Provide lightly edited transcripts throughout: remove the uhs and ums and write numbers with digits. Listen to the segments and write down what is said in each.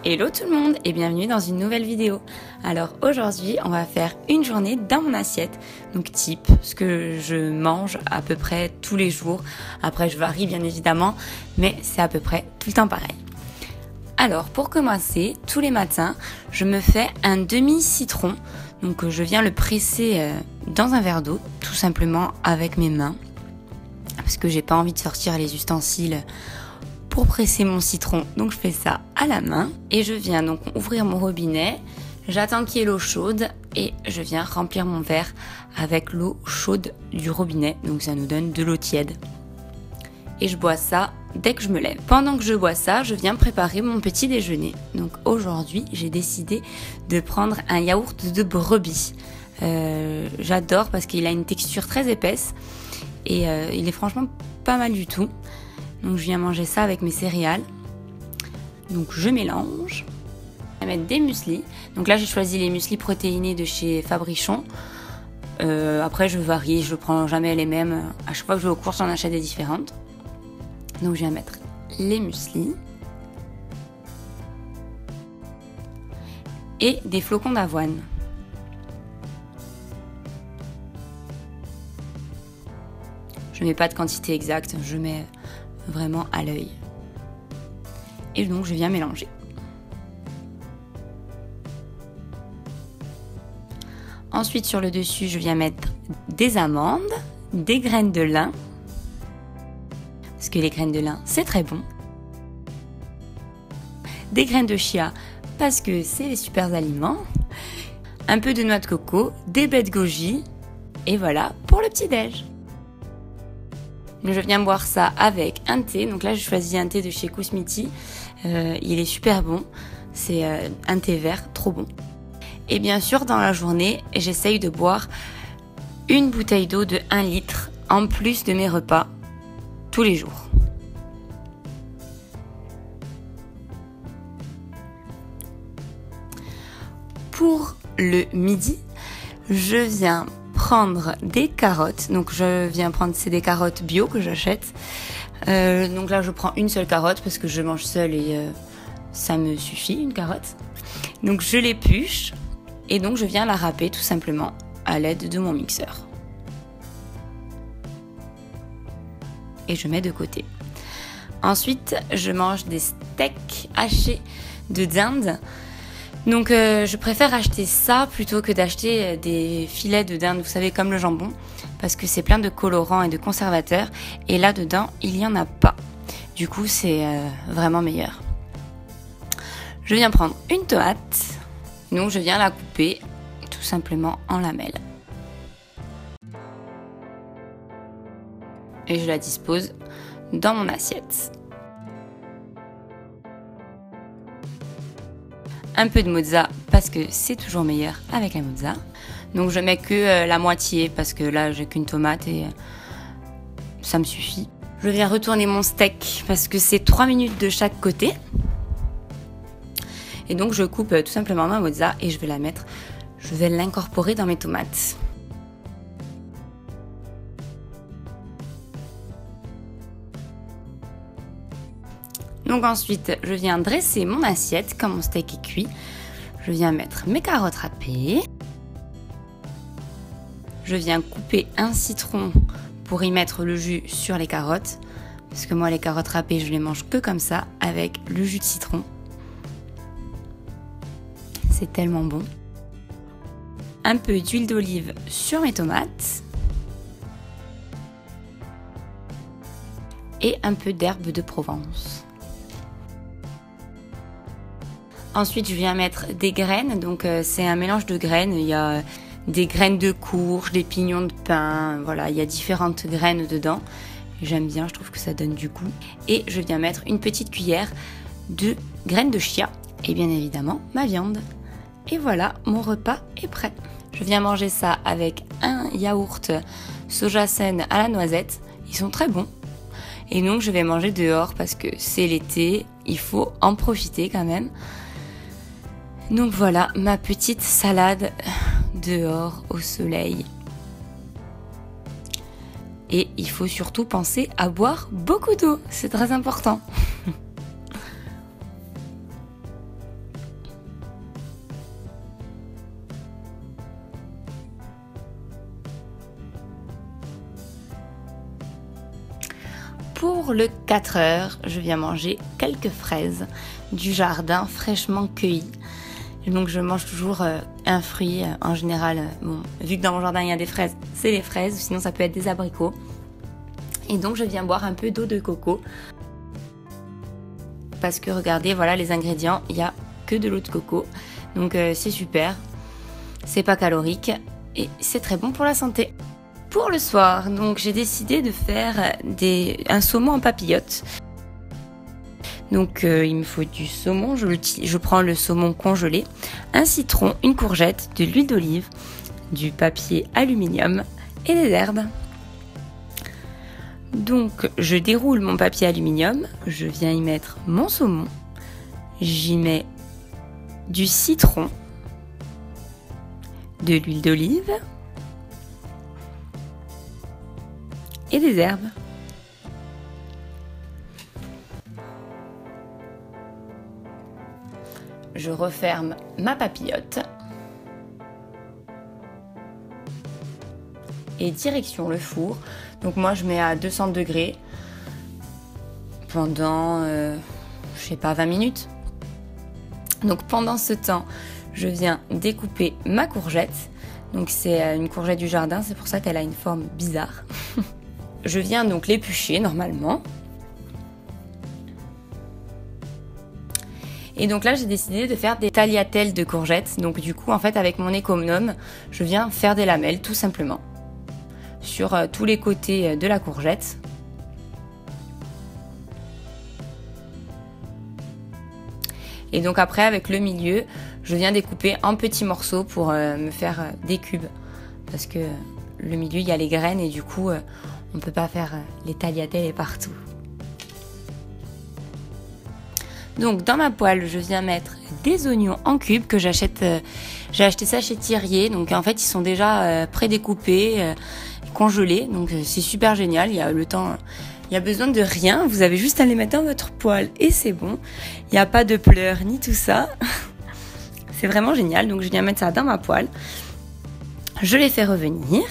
Hello tout le monde et bienvenue dans une nouvelle vidéo. Alors aujourd'hui on va faire une journée dans mon assiette, donc type ce que je mange à peu près tous les jours. Après je varie bien évidemment, mais c'est à peu près tout le temps pareil. Alors pour commencer, tous les matins je me fais un demi-citron, donc je viens le presser dans un verre d'eau, tout simplement avec mes mains, parce que j'ai pas envie de sortir les ustensiles pour presser mon citron, donc je fais ça à la main et je viens donc ouvrir mon robinet, j'attends qu'il y ait l'eau chaude et je viens remplir mon verre avec l'eau chaude du robinet, donc ça nous donne de l'eau tiède et je bois ça dès que je me lève. Pendant que je bois ça, je viens préparer mon petit déjeuner. Donc aujourd'hui j'ai décidé de prendre un yaourt de brebis. J'adore parce qu'il a une texture très épaisse et il est franchement pas mal du tout. Donc je viens manger ça avec mes céréales. Donc je mélange. Je vais mettre des mueslis. Donc là j'ai choisi les mueslis protéinés de chez Fabrichon. Après je varie, je prends jamais les mêmes. À chaque fois que je vais aux courses j'en achète des différentes. Donc je viens mettre les mueslis. Et des flocons d'avoine. Je mets pas de quantité exacte, je mets vraiment à l'œil. Et donc je viens mélanger. Ensuite sur le dessus, je viens mettre des amandes, des graines de lin, parce que les graines de lin c'est très bon. Des graines de chia, parce que c'est les super aliments. Un peu de noix de coco, des baies de goji, et voilà pour le petit-déj. Je viens boire ça avec un thé. Donc là, j'ai choisi un thé de chez Kousmiti. Il est super bon. C'est un thé vert, trop bon. Et bien sûr, dans la journée, j'essaye de boire une bouteille d'eau de 1 litre en plus de mes repas tous les jours. Pour le midi, je viens prendre des carottes, donc je viens prendre des carottes bio que j'achète. Donc là je prends une seule carotte parce que je mange seule et ça me suffit une carotte. Donc je l'épluche et donc je viens la râper tout simplement à l'aide de mon mixeur. Et je mets de côté. Ensuite je mange des steaks hachés de dinde. Donc je préfère acheter ça plutôt que d'acheter des filets de dinde, vous savez, comme le jambon, parce que c'est plein de colorants et de conservateurs, et là-dedans, il n'y en a pas. Du coup, c'est vraiment meilleur. Je viens prendre une tomate, donc je viens la couper tout simplement en lamelles. Et je la dispose dans mon assiette. Un peu de mozza parce que c'est toujours meilleur avec la mozza. Donc je mets que la moitié parce que là j'ai qu'une tomate et ça me suffit. Je viens retourner mon steak parce que c'est 3 minutes de chaque côté. Et donc je coupe tout simplement ma mozza et je vais l'incorporer dans mes tomates. Donc ensuite, je viens dresser mon assiette quand mon steak est cuit. Je viens mettre mes carottes râpées. Je viens couper un citron pour y mettre le jus sur les carottes. Parce que moi, les carottes râpées, je les mange que comme ça, avec le jus de citron. C'est tellement bon. Un peu d'huile d'olive sur mes tomates. Et un peu d'herbe de Provence. Ensuite, je viens mettre des graines, donc c'est un mélange de graines. Il y a des graines de courge, des pignons de pin, voilà, il y a différentes graines dedans. J'aime bien, je trouve que ça donne du goût. Et je viens mettre une petite cuillère de graines de chia et bien évidemment ma viande. Et voilà, mon repas est prêt. Je viens manger ça avec un yaourt sojasen à la noisette. Ils sont très bons. Et donc je vais manger dehors parce que c'est l'été, il faut en profiter quand même. Donc voilà, ma petite salade dehors au soleil. Et il faut surtout penser à boire beaucoup d'eau, c'est très important. pour le 4 heures, je viens manger quelques fraises du jardin fraîchement cueillies. Et donc je mange toujours un fruit en général. Bon, vu que dans mon jardin il y a des fraises, c'est les fraises, sinon ça peut être des abricots. Et donc je viens boire un peu d'eau de coco. Parce que regardez, voilà les ingrédients, il n'y a que de l'eau de coco. Donc c'est super, c'est pas calorique et c'est très bon pour la santé. Pour le soir, donc j'ai décidé de faire un saumon en papillotes. Donc il me faut du saumon, je prends le saumon congelé, un citron, une courgette, de l'huile d'olive, du papier aluminium et des herbes. Donc je déroule mon papier aluminium, je viens y mettre mon saumon, j'y mets du citron, de l'huile d'olive et des herbes. Je referme ma papillote et direction le four. Donc moi je mets à 200 degrés pendant, je sais pas, 20 minutes. Donc pendant ce temps, je viens découper ma courgette. Donc c'est une courgette du jardin, c'est pour ça qu'elle a une forme bizarre. Je viens donc l'éplucher normalement. Et donc là, j'ai décidé de faire des tagliatelles de courgettes. Donc du coup, en fait, avec mon économe, je viens faire des lamelles, tout simplement, sur tous les côtés de la courgette. Et donc après, avec le milieu, je viens découper en petits morceaux pour me faire des cubes. Parce que le milieu, il y a les graines et du coup, on ne peut pas faire les tagliatelles partout. Donc dans ma poêle, je viens mettre des oignons en cubes que j'achète. J'ai acheté ça chez Thirier. Donc en fait, ils sont déjà pré-découpés, congelés. Donc c'est super génial. Il y a le temps, il y a besoin de rien. Vous avez juste à les mettre dans votre poêle et c'est bon. Il n'y a pas de pleurs ni tout ça. C'est vraiment génial. Donc je viens mettre ça dans ma poêle. Je les fais revenir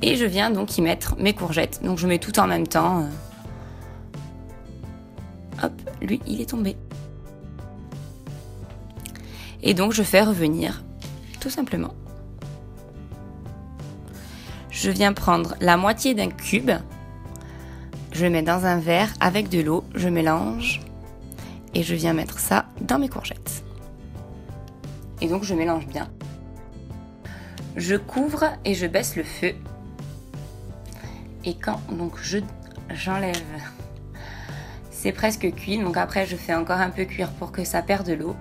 et je viens donc y mettre mes courgettes. Donc je mets tout en même temps. Hop, lui, il est tombé. Et donc, je fais revenir, tout simplement. Je viens prendre la moitié d'un cube. Je le mets dans un verre avec de l'eau. Je mélange. Et je viens mettre ça dans mes courgettes. Et donc, je mélange bien. Je couvre et je baisse le feu. Et quand donc j'enlève... C'est presque cuit, donc après je fais encore un peu cuire pour que ça perde de l'eau.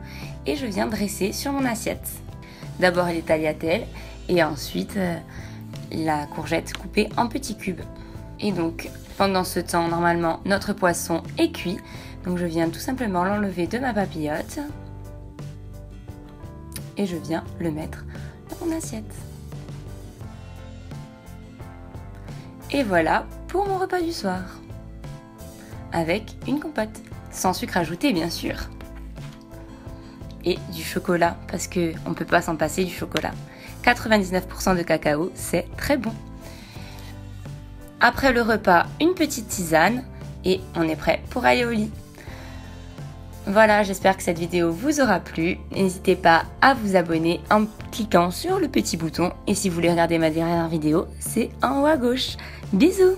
Et je viens dresser sur mon assiette. D'abord les tagliatelles et ensuite la courgette coupée en petits cubes. Et donc pendant ce temps, normalement, notre poisson est cuit. Donc je viens tout simplement l'enlever de ma papillote. Et je viens le mettre dans mon assiette. Et voilà pour mon repas du soir. Avec une compote, sans sucre ajouté bien sûr. Et du chocolat, parce qu'on ne peut pas s'en passer du chocolat. 99% de cacao, c'est très bon. Après le repas, une petite tisane et on est prêt pour aller au lit. Voilà, j'espère que cette vidéo vous aura plu. N'hésitez pas à vous abonner en cliquant sur le petit bouton. Et si vous voulez regarder ma dernière vidéo, c'est en haut à gauche. Bisous!